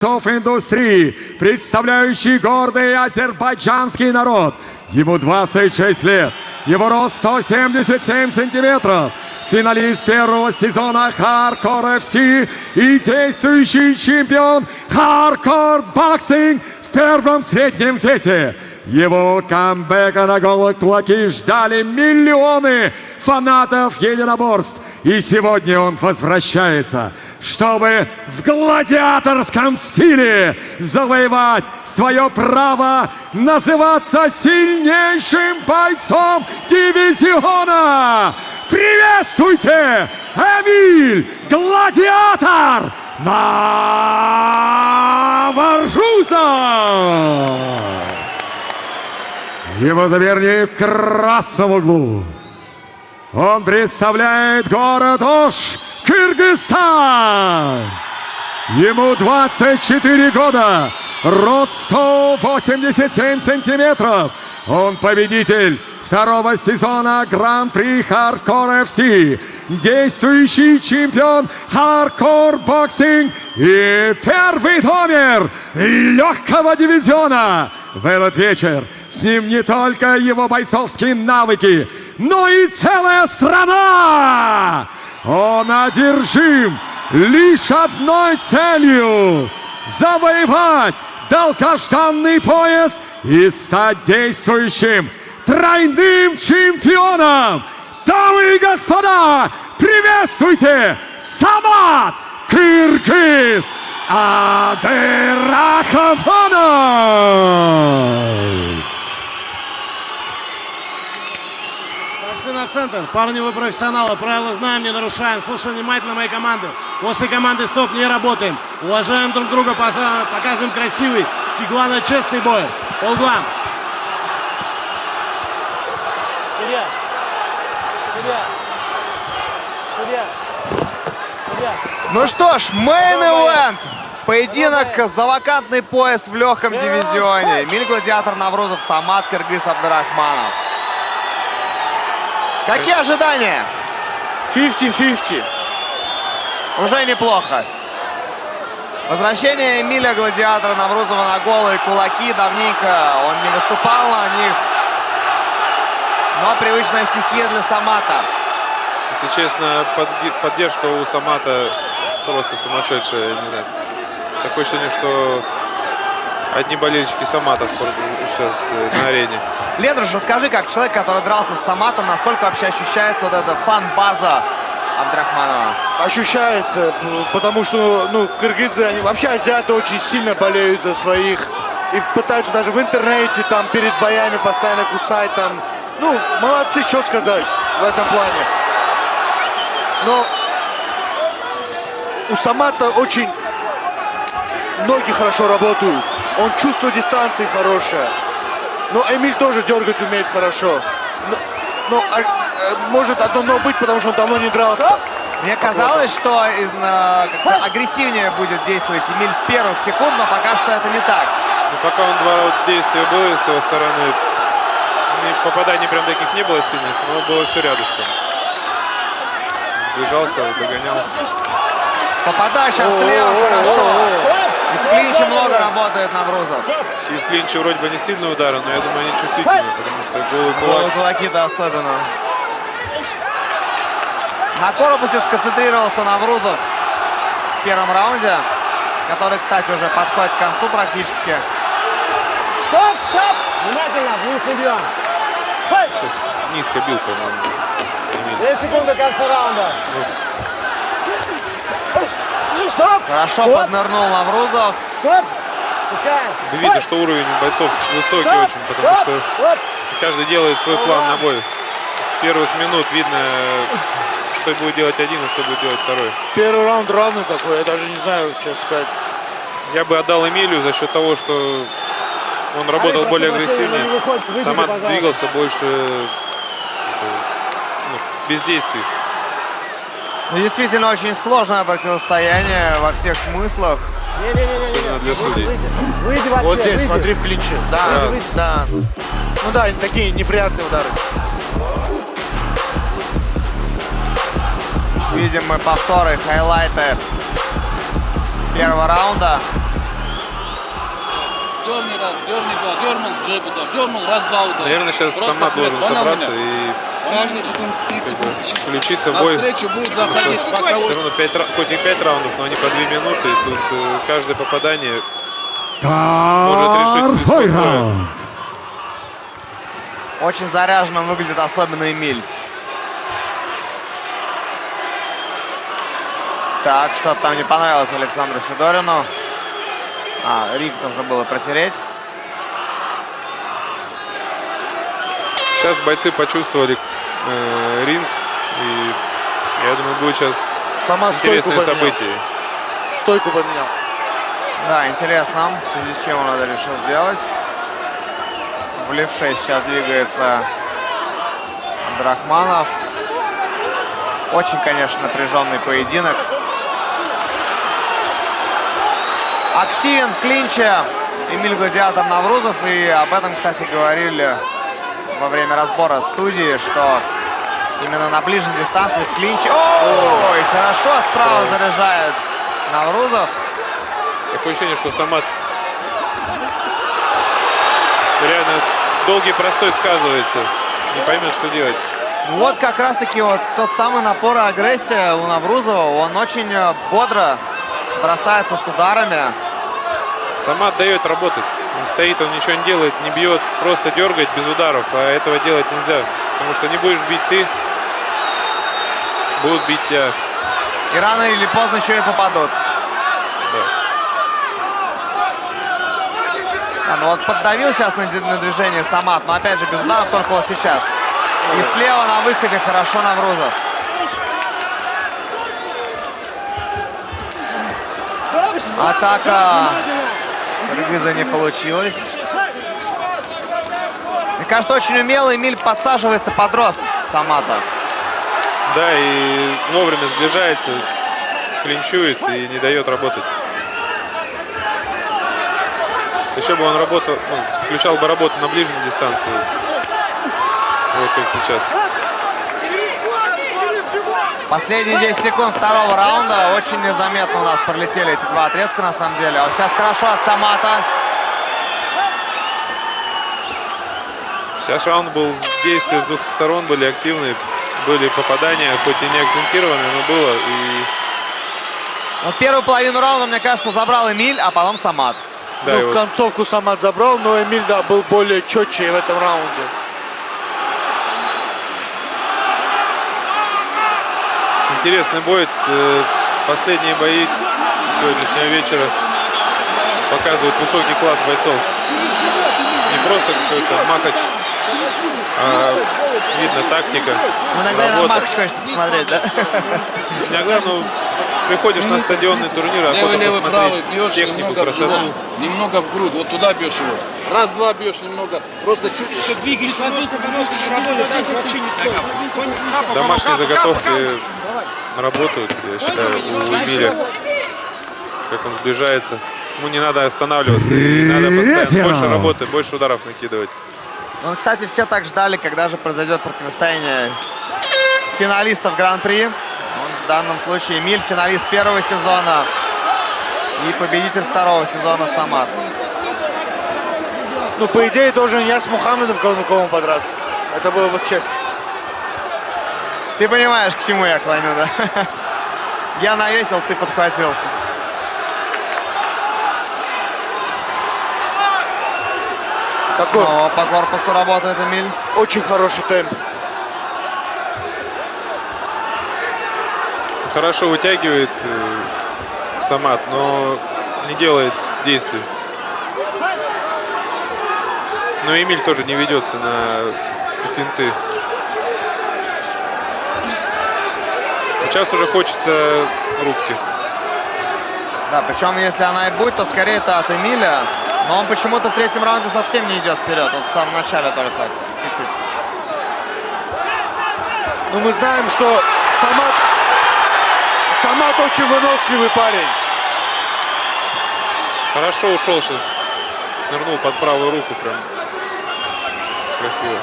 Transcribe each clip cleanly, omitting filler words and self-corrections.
индустрии, представляющий гордый азербайджанский народ. Ему 26 лет, его рост 177 сантиметров. Финалист первого сезона Hardcore FC и действующий чемпион Hardcore Boxing в первом среднем весе. Его камбэка на голые кулаки ждали миллионы фанатов единоборств. И сегодня он возвращается, чтобы в гладиаторском стиле завоевать свое право называться сильнейшим бойцом дивизиона. Приветствуйте, Эмиль Гладиатор Новоржузов! Его соперник в красном углу. Он представляет город Ош, Кыргызстан. Ему 24 года, рост 187 сантиметров. Он победитель второго сезона Гран-при Hardcore FC, действующий чемпион Hardcore Boxing и первый номер легкого дивизиона. В этот вечер с ним не только его бойцовские навыки, но и целая страна. Он одержим лишь одной целью – завоевать долгожданный пояс и стать действующим тройным чемпионом. Дамы и господа, приветствуйте Самат Кыргыз Абдрахманов! Борцы на центр. Парни, вы профессионалы. Правила знаем, не нарушаем. Слушаем внимательно моей команды. После команды стоп не работаем. Уважаем друг друга, показываем красивый и, главное, честный бой. По углам. Судья. Судья. Судья. Судья. Ну что ж, мейн-эвент. Поединок за вакантный пояс в легком дивизионе. Эмиль Гладиатор Наврузов, Самат Кыргыз Абдрахманов. Какие ожидания? 50-50. Уже неплохо. Возвращение Эмиля Гладиатора Наврузова на голые кулаки. Давненько он не выступал на них. Но привычная стихия для Самата. Если честно, поддержка у Самата просто сумасшедшая. Не знаю. Такое ощущение, что одни болельщики Самата сейчас на арене. Лендруш, расскажи, как человек, который дрался с Саматом, насколько вообще ощущается вот эта фан-база Абдрахманова? Ощущается, потому что, кыргызы, они вообще азиаты очень сильно болеют за своих. И пытаются даже в интернете, там, перед боями постоянно кусать, там. Молодцы, что сказать в этом плане. Но у Самата очень ноги хорошо работают. Он чувствует дистанции хорошее. Но Эмиль тоже дергать умеет хорошо. Но может одно но быть, потому что он давно не дрался. Мне казалось, что как-то агрессивнее будет действовать Эмиль с первых секунд, но пока что это не так. Пока он два раунда действия было с его стороны, попаданий прям таких не было сильных, но было все рядышком. Сближался, догонял. Попадаю сейчас слева хорошо. И в клинче много работает Наврузов. И в клинче вроде бы не сильные удары, но я думаю, они чувствительные, потому что голый кулак. Голые кулаки-то особенно. На корпусе сконцентрировался Наврузов в первом раунде, который, кстати, уже подходит к концу практически. Стоп, стоп! Внимательно, вниз не бьем. Сейчас низко бил, по-моему. 2 секунды до конца раунда. Стоп! Хорошо поднырнул Наврузов. Стоп! Пускаем. Видно, что уровень бойцов высокий очень, потому что каждый делает свой план на бой. С первых минут видно, что будет делать один и что будет делать второй. Первый раунд равный такой, я даже не знаю, что сказать. Я бы отдал Эмилю за счет того, что он работал более агрессивнее. Самат двигался больше без действий. Действительно очень сложное противостояние во всех смыслах. Особенно для судей. Вот здесь, смотри, в клинче. Да. Ну да, такие неприятные удары. Видим мы повторы, хайлайты первого раунда. дерни раз, дерни два, дернул, джеб удар, дернул, раз, два удара. Наверное, сейчас Просто Самат смерть, должен понял собраться меня? и Каждый секунд 30 секунд. включиться в На бой. встречу будет заходить боковой. Все равно хоть и 5 раундов, но они по 2 минуты. И тут каждое попадание может решить Второй исход боя. раунд. Очень заряженным выглядит особенно Эмиль. Так, что-то там не понравилось Александру Сидорину. Ринг нужно было протереть. Сейчас бойцы почувствовали ринг. И я думаю, будет сейчас Самат стойку интересные поменял. события. Стойку поменял. Да, интересно, в связи с чем он это решил сделать. В левше сейчас двигается Абдрахманов. Очень, конечно, напряженный поединок. Активен в клинче Эмиль Гладиатор Наврузов. И об этом, кстати, говорили во время разбора студии, что именно на ближней дистанции в клинче... Ой, хорошо справа заряжает Наврузов. Такое ощущение, что Самат реально долгий простой сказывается. Не поймет, что делать. Вот как раз-таки вот тот самый напор и агрессия у Наврузова. Он очень бодро бросается с ударами. Самат дает работать. Он стоит, он ничего не делает, не бьет. Просто дергает без ударов. А этого делать нельзя. Потому что не будешь бить ты, будут бить тебя. И рано или поздно еще и попадут. Ну вот поддавил сейчас на движение Самат. Но опять же без ударов только вот сейчас. И слева на выходе хорошо Наврузов. Атака Кыргыза не получилась. Мне кажется, очень умело Эмиль подсаживается под рост Самата. Да, и вовремя сближается, клинчует и не дает работать. Еще бы он работал, включал бы работу на ближней дистанции. Вот как сейчас. Последние 10 секунд второго раунда. Очень незаметно у нас пролетели эти два отрезка на самом деле. А вот сейчас хорошо от Самата. Сейчас раунд был, действия с двух сторон были активные. Были попадания, хоть и не акцентированные, но было. И Вот первую половину раунда, мне кажется, забрал Эмиль, а потом Самат. да, Ну, и в вот концовку Самат забрал, но Эмиль, да, был более четче в этом раунде. интересный бой. Последние бои сегодняшнего вечера показывают высокий класс бойцов. Не просто какой-то махач, а видно тактика. Иногда и на работа. Махач хочется посмотреть, да? Иногда, приходишь на стадионный турнир, охота Левый, правый, посмотреть бьешь технику, немного в красоту. живот, немного в грудь, вот туда бьешь его. Раз-два бьешь немного, просто чуть двигались немножко, дальше вообще не стоит. Домашние заготовки работают, я считаю, у Эмиля. Как он сближается. Ему не надо останавливаться, и надо постоянно Третий больше раунд. работы, больше ударов накидывать. Ну, кстати, все так ждали, когда же произойдет противостояние финалистов Гран-при. В данном случае Эмиль, финалист первого сезона, и победитель второго сезона Самат. Ну, по идее, должен я с Мухаммедом Калмыковым подраться. Это было бы честно. Ты понимаешь, к чему я клоню, да? Я навесил, ты подхватил. Такой Снова по корпусу работает Эмиль. очень хороший темп. Хорошо вытягивает Самат, но не делает действий. Но Эмиль тоже не ведется на финты. Сейчас уже хочется рубки. Да, причем если она и будет, то скорее это от Эмиля. Но он почему-то в третьем раунде совсем не идет вперед. Он в самом начале только чуть-чуть. Но мы знаем, что Самат очень выносливый парень. Хорошо ушел сейчас. Нырнул под правую руку прям. Красиво.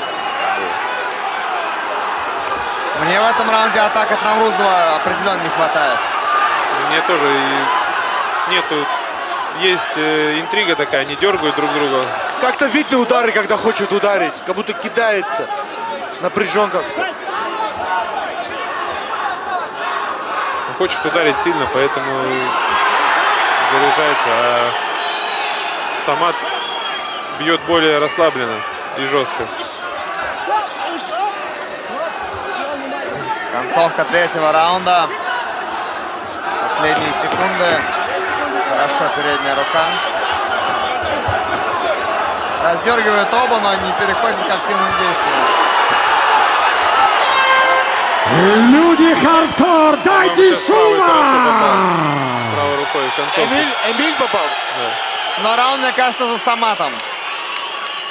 Мне в этом раунде атак от Наврузова определенно не хватает. Мне тоже и нету есть интрига такая, они дергают друг друга. Как-то видно удары, когда хочет ударить. Как будто кидается. Напряжен как-то. Он хочет ударить сильно, поэтому заряжается. А Самат бьет более расслабленно и жестко. Концовка третьего раунда. Последние секунды. Хорошо передняя рука. Раздергивают оба, но не переходят к активным действиям. Люди хардкор, дайте Сейчас правый хорошо попал. шума! Правой рукой в концовку. Эмиль попал. Но раунд, мне кажется, за Саматом.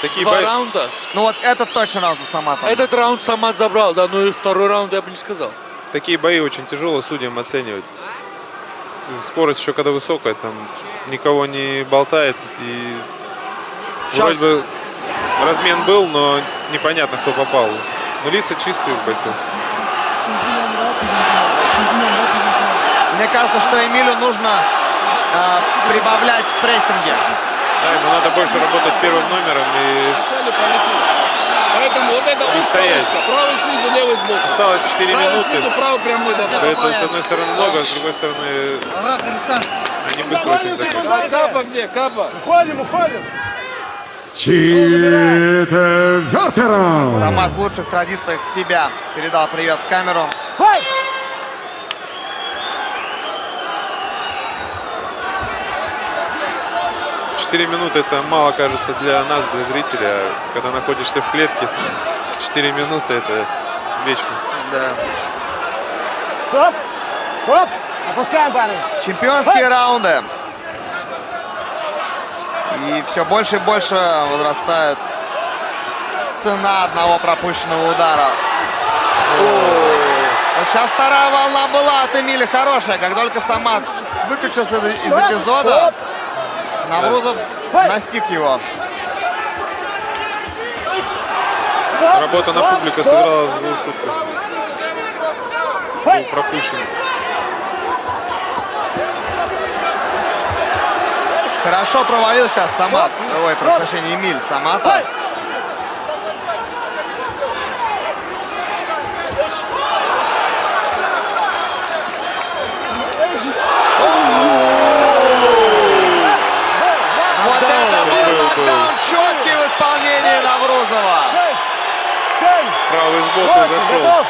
Такие Два бои. раунда. Ну вот этот точно раунд за Саматом. Этот раунд Самат забрал, да, но и второй раунд я бы не сказал. Такие бои очень тяжело судьям оценивать. Скорость еще когда высокая, там никого не болтает. И вроде бы размен был, но непонятно, кто попал. Но лица чистые у бойцов. Мне кажется, что Эмилю нужно прибавлять в прессинге. Да, ему надо больше работать первым номером и Вначале полетел. Поэтому вот это Не узкая стоять. узко. Правый снизу, левый сбоку. осталось 4 Правый снизу, минуты. правый прямой. Да. Это с одной стороны много, а с другой стороны они быстро очень закончатся. А Капа где? Капа. Четвертый раунд. Самат в лучших традициях себя передал привет в камеру. 4 минуты это мало, кажется, для нас, для зрителя. А когда находишься в клетке, 4 минуты это вечность. Да. Стоп! Стоп! Опускаем, парни. Чемпионские раунды. И все больше и больше возрастает цена одного пропущенного удара. Вот сейчас вторая волна была от Эмиля хорошая. Как только Самат выключился из эпизода, Наврузов настиг его. Работа на публику сыграла злую шутку. Был пропущен. Хорошо провалил сейчас Самат. Ой, прошу прощения, Эмиль Самата. Вот это был нокдаун четкий в исполнении Наврузова. Правый сбоку зашел.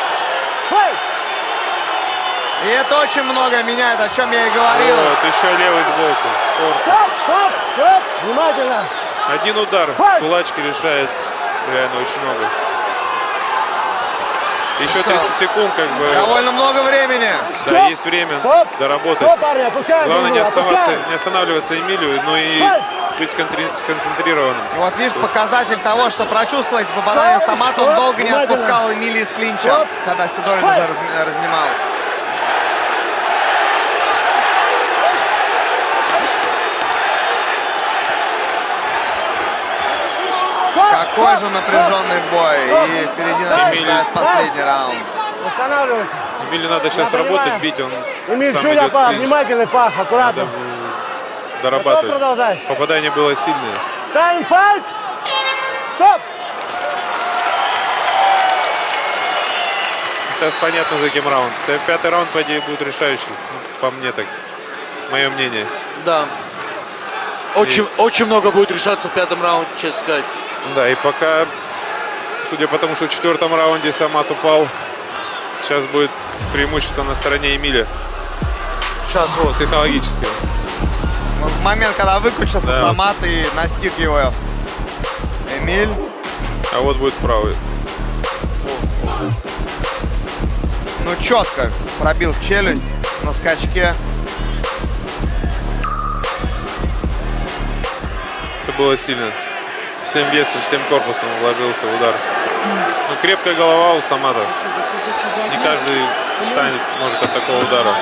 И это очень много меняет, о чем я и говорил. Вот, еще левый сбоку. Корпус. Стоп! Стоп! Внимательно! Один удар кулачки решает реально очень много. Еще 30 секунд, как бы. Довольно много времени. Да, есть время доработать. Стоп, парни, опускаем! Главное не друг друга, опускаем. не останавливаться Эмилию, но и быть сконцентрированным. И вот видишь, показатель того, что прочувствовал эти попадания Самата, он долго не отпускал Эмили из клинча, когда Сидорин уже разнимал. Какой же напряженный бой. И впереди нас ждет последний раунд. Останавливайся. Эмилию надо сейчас работать, бить, он Эмиль, сам чуть идет в пах, клинч. внимательный пах, аккуратно. Надо Готов дорабатывать. продолжать? Попадание было сильное. Тайм файт! Стоп! Сейчас понятно, за кем раунд. Пятый раунд, по идее, будет решающий. Ну, по мне так. Мое мнение. Да. Очень много будет решаться в пятом раунде, честно сказать. Да, и пока, судя по тому, что в четвертом раунде Самат упал, сейчас будет преимущество на стороне Эмиля. Сейчас вот. Психологически. Вот в момент, когда выключился Да. Самат и настиг его Эмиль. А вот будет правый. Ну, четко пробил в челюсть на скачке. Это было сильно. Всем весом, всем корпусом вложился в удар. Ну, крепкая голова у Самата. Не каждый встанет, может, от такого удара.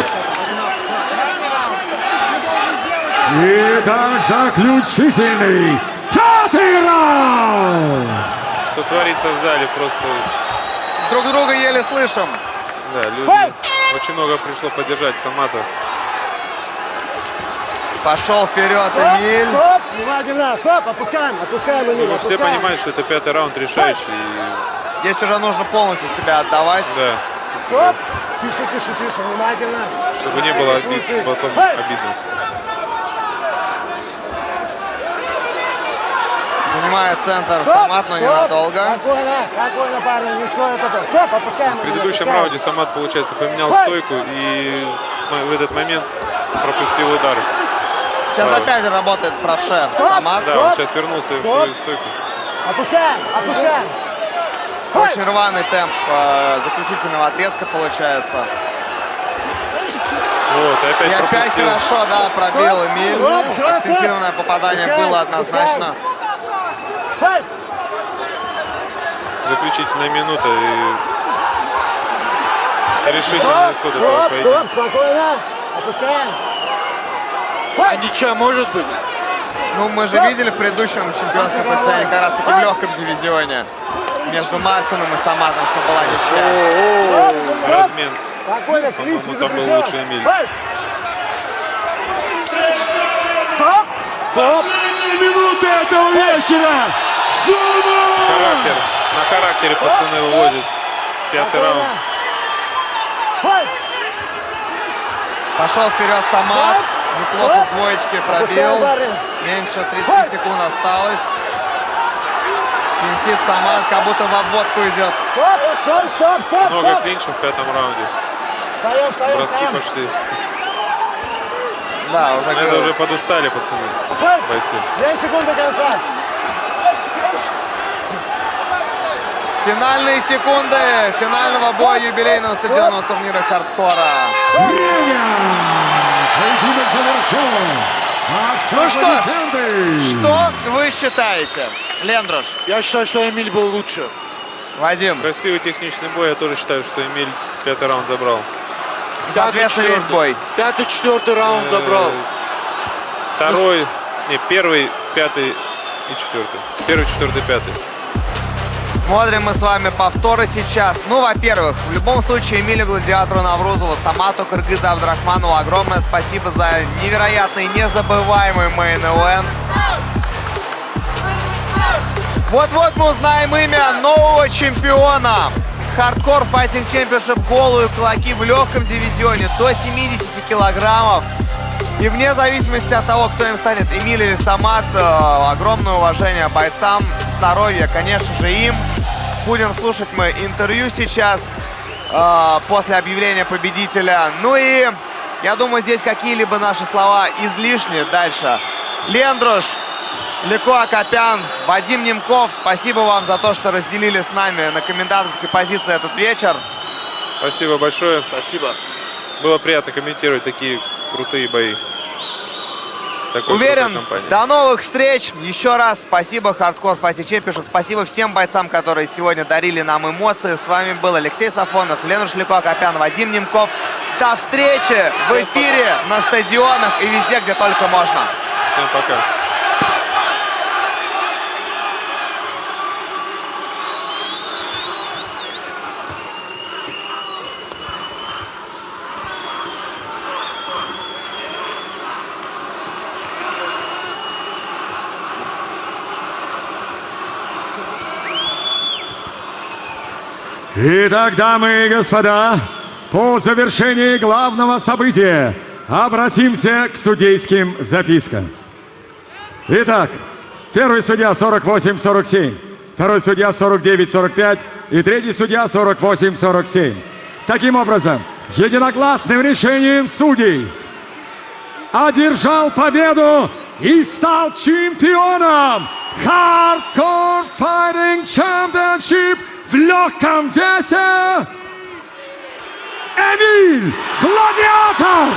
Итак, заключительный пятый раунд. Что творится в зале, просто... Друг друга еле слышим. Да, люди... Очень много пришло поддержать Самата. Пошел вперед Эмиль. Стоп! Внимательно! Стоп! Отпускаем! Отпускаем, Эмиль! Ну, все отпускаем. понимают, что это 5-й раунд решающий. Здесь уже нужно полностью себя отдавать. Да, Стоп! Тише, тише, тише! Внимательно! чтобы не было потом обидно. Занимает центр Стоп! Самат, но Стоп! ненадолго. Спокойно! Спокойно, парни! Не стоит это! Стоп! Отпускаем! В Эмиль, предыдущем отпускаем. раунде Самат, получается, поменял стойку и в этот момент пропустил удар. Сейчас опять работает правша Самат. Да, он сейчас вернулся в свою стойку. Опускаем! Опускаем! Очень рваный темп заключительного отрезка получается. Вот, и опять И опять пропустил. хорошо, да, пробил Эмиль. Стоп, стоп, стоп. Акцентированное попадание Пускаем, было однозначно. Файт! Заключительная минута и решительный исход этого Стоп! поединка. Стоп! Спокойно! Опускаем! А ничья может быть? Ну, мы же видели в предыдущем чемпионском противостоянии как раз таки в легком дивизионе между Мартином и Саматом, что была ничья. Размен. Спокойно! По-моему, Клинч там был запрещен. лучше Эмиль. Файт! Стоп! Стоп! Минута этого вечера! Сумма! Характер. На характере пацаны вывозят. 5-й раунд. Файт! Пошел вперед Самат. Неплохо с двоечки пробил. Опускаем, парни. Меньше 30 секунд осталось. Финтит Самат, как будто в обводку идет. Стоп! Стоп! Стоп! Стоп! Много Стоп! клинчев в 5-м раунде. Встаем! Встаем! Броски Встаем! пошли. Да, уже Но это уже подустали пацаны, Файт! бойцы. 2 секунды до конца! финальные секунды финального боя юбилейного стадионного турнира хардкора. Время! Поединок завершен! Ну что ж, Аплодисменты! что вы считаете, Лендрош? Я считаю, что Эмиль был лучше. Вадим, Красивый техничный бой. Я тоже считаю, что Эмиль 5-й раунд забрал. соответственно, весь бой. 5-й, 4-й раунд забрал. Второй, не, первый, 5-й и 4-й. Первый, 4-й, 5-й. Смотрим мы с вами повторы сейчас. Ну, во-первых, в любом случае Эмилю Гладиатору Наврузову, Самату Кыргызу Абдрахманову огромное спасибо за невероятный, незабываемый мейн-эвент. Вот-вот мы узнаем имя нового чемпиона. Hardcore Fighting Championship голую кулаки в легком дивизионе до 70 килограммов. И вне зависимости от того, кто им станет, Эмиль или Самат, огромное уважение бойцам, здоровья, конечно же, им. Будем слушать мы интервью сейчас после объявления победителя. Ну и я думаю, здесь какие-либо наши слова излишни. Дальше. Лендрош, Леко Акопян, Вадим Немков, спасибо вам за то, что разделили с нами на комментаторской позиции этот вечер. Спасибо большое. Спасибо. Было приятно комментировать такие крутые бои. Такой Уверен, крутой компании. до новых встреч. Еще раз спасибо Hardcore Fighting Championship. Спасибо всем бойцам, которые сегодня дарили нам эмоции. С вами был Алексей Сафонов, Лендрош Леко Акопян, Вадим Немков. До встречи в эфире, на стадионах и везде, где только можно. Всем пока. Итак, дамы и господа, по завершении главного события обратимся к судейским запискам. Итак, первый судья 48-47, второй судья 49-45 и третий судья 48-47. Таким образом, единогласным решением судей одержал победу и стал чемпионом Hardcore Fighting Championship в легком весе Эмиль Гладиатор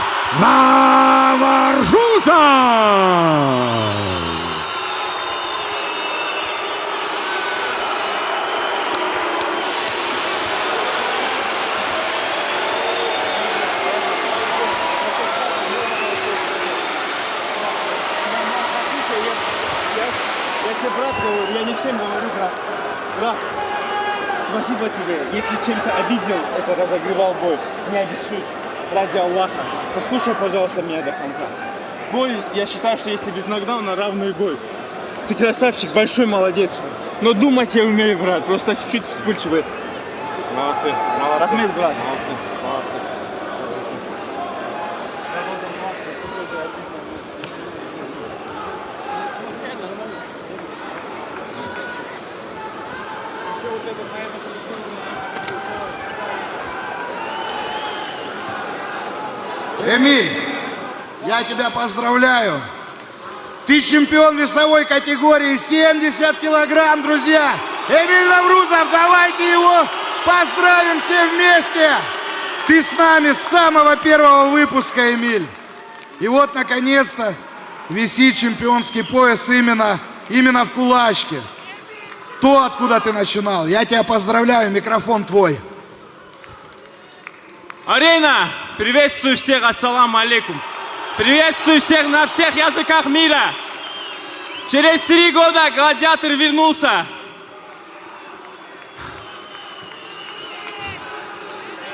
Наврузов! Я тебе, брат, говорю, я не всем говорю, брат, спасибо тебе. Если чем-то обидел, это разогревал бой. Не обессудь. Ради Аллаха. Послушай, пожалуйста, меня до конца. бой, я считаю, что если без нокдауна, равный бой. Ты красавчик, большой молодец. Но думать я умею, брат, просто чуть-чуть вспыльчивый. Молодцы, молодцы. Рахмет, брат. Молодцы, молодцы. Эмиль, я тебя поздравляю. Ты чемпион весовой категории 70 килограмм, друзья. Эмиль Наврузов, давайте его поздравим все вместе. Ты с нами с самого первого выпуска, Эмиль. И вот, наконец-то, висит чемпионский пояс именно в кулачке. То, откуда ты начинал. Я тебя поздравляю, микрофон твой. Арена! Приветствую всех, ассаламу алейкум. Приветствую всех на всех языках мира. Через 3 года гладиатор вернулся.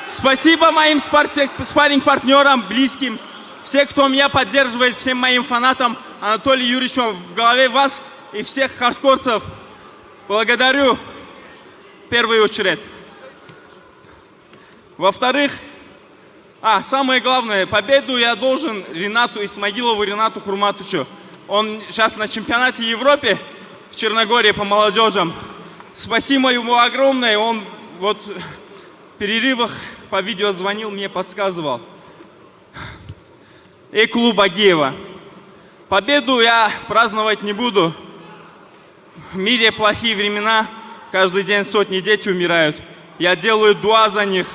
Спасибо моим спарринг-партнерам, близким, всем, кто меня поддерживает, всем моим фанатам, Анатолию Юрьевичу, в голове вас и всех хардкорцев. Благодарю в первую очередь. Во-вторых, самое главное, победу я должен Ринату Исмагилову, Ринату Хурматовичу. Он сейчас на чемпионате Европы в Черногории по молодежам. Спасибо ему огромное, он вот в перерывах по видео звонил, мне подсказывал. И клуб Агеева. Победу я праздновать не буду. В мире плохие времена, каждый день сотни детей умирают. Я делаю дуа за них.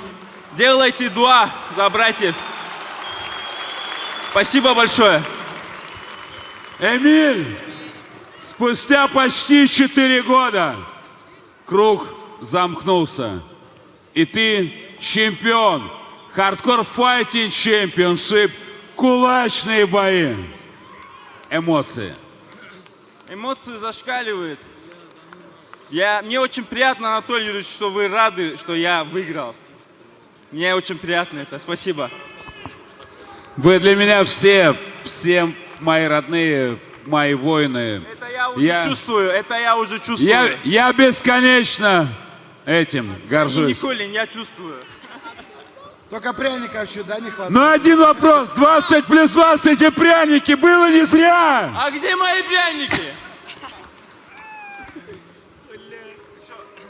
Делайте дуа за братьев. Спасибо большое. Эмиль, спустя почти 4 года круг замкнулся. И ты чемпион. Хардкор файтинг чемпионшип. Кулачные бои. Эмоции. Эмоции зашкаливают. Мне очень приятно, Анатолий Юрьевич, что вы рады, что я выиграл. Мне очень приятно это. Спасибо. Вы для меня все мои родные, мои воины. Это я уже чувствую. Я бесконечно этим горжусь. Николин, я чувствую. Только пряников чуть, да, не хватает? Но один вопрос. 20 плюс 20 и пряники было не зря. А где мои пряники?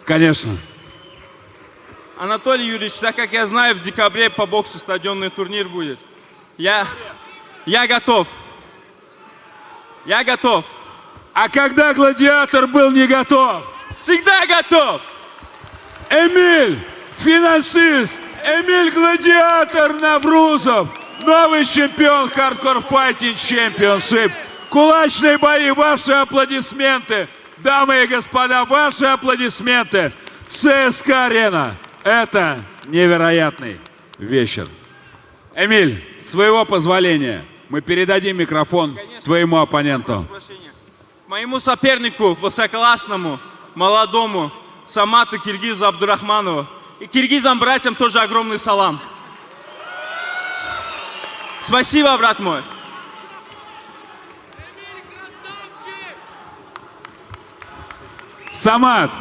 Конечно. Анатолий Юрьевич, так как я знаю, в декабре по боксу стадионный турнир будет. Я готов. Я готов. А когда гладиатор был не готов? Всегда готов. Эмиль, финансист, Эмиль Гладиатор Наврузов, новый чемпион Hardcore Fighting Championship. Кулачные бои, ваши аплодисменты. Дамы и господа, ваши аплодисменты. ЦСКА Арена. Это невероятный вечер. Эмиль, с твоего позволения мы передадим микрофон твоему оппоненту. Моему сопернику, высококлассному, молодому, Самату Киргизу Абдурахманову. И киргизам братьям тоже огромный салам. Спасибо, брат мой. Самат,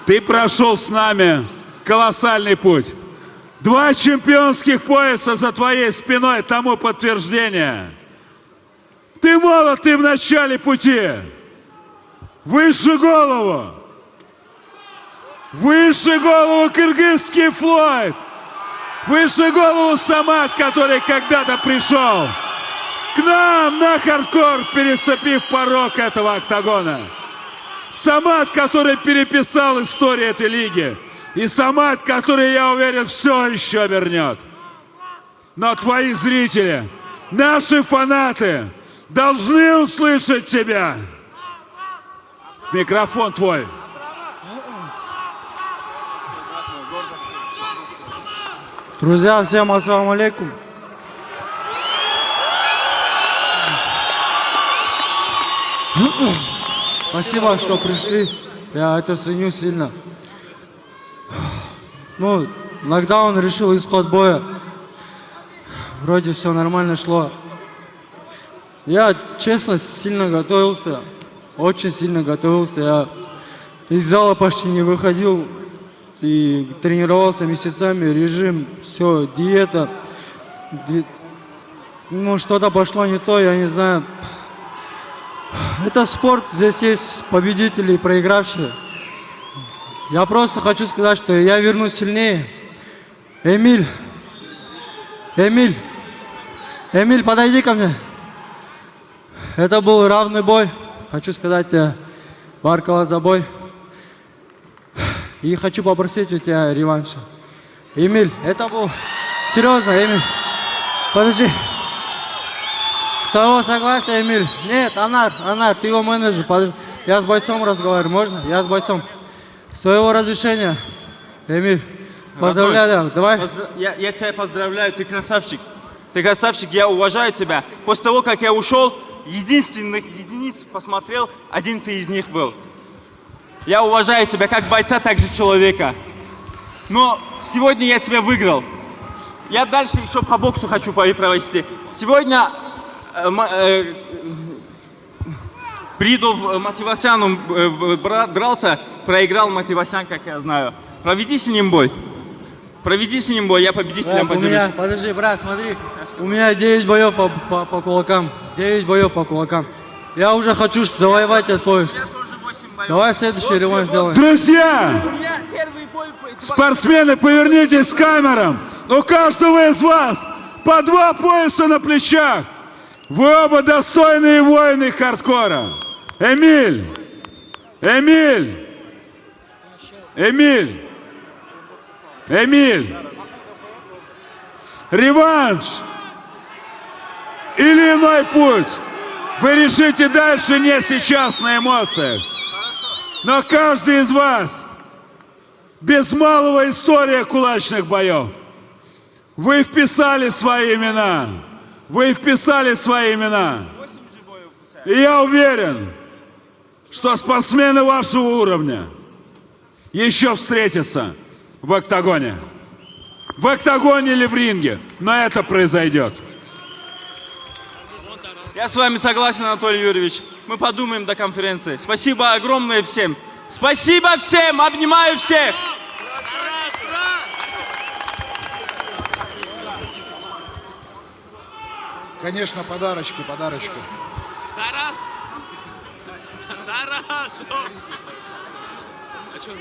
ты прошел с нами колоссальный путь. 2 чемпионских пояса за твоей спиной тому подтверждение. Ты молод, ты в начале пути. Выше голову. Выше голову кыргызский Флойд. Выше голову Самат, который когда-то пришел к нам на хардкор, переступив порог этого октагона. Самат, который переписал историю этой лиги. И Самат, который, я уверен, все еще вернет. Но твои зрители, наши фанаты должны услышать тебя. Микрофон твой. Друзья, всем ассаламу алейкум. Спасибо, что пришли. Я это ценю сильно. Ну, нокдаун решил исход боя. Вроде все нормально шло. Я, честно, сильно готовился. Очень сильно готовился. Я из зала почти не выходил. И тренировался месяцами. Режим, все, диета. Ну, что-то пошло не то, я не знаю. Это спорт, здесь есть победители и проигравшие. Я просто хочу сказать, что я вернусь сильнее. Эмиль, подойди ко мне. Это был равный бой. Хочу сказать тебе, Баркала за бой. И хочу попросить у тебя реванша. Эмиль, это был... Серьезно, Эмиль. Подожди. С твоего согласия, Эмиль. Нет, Анар, ты его менеджер. Подожди. Я с бойцом разговариваю, можно? Я с бойцом. С твоего разрешения, Эмиль. Поздравляю, давай. Я тебя поздравляю, ты красавчик. Ты красавчик, я уважаю тебя. После того, как я ушел, единственных единиц посмотрел, один ты из них был. Я уважаю тебя как бойца, так же человека. Но сегодня я тебя выиграл. Я дальше еще по боксу хочу провести. Сегодня Бридов Мативасяном дрался, проиграл Мативасян, как я знаю. Проведи с ним бой. Я победителем поделюсь. Подожди, брат, смотри. У меня 9 боев по кулакам. 9 боев по кулакам. Я уже хочу завоевать этот пояс. Давай следующий реванш сделаем. Друзья, спортсмены, повернитесь к камерам. У каждого из вас по 2 пояса на плечах. Вы оба достойные воины хардкора. Эмиль! Реванш или иной путь. Вы решите дальше, не сейчас на эмоциях. Но каждый из вас без малого история кулачных боев. Вы вписали свои имена. И я уверен, что спортсмены вашего уровня еще встретятся в октагоне. В октагоне или в ринге. Но это произойдет. Я с вами согласен, Анатолий Юрьевич. Мы подумаем до конференции. Спасибо огромное всем. Спасибо всем. Обнимаю всех. Конечно, подарочку. Тарас! О чем?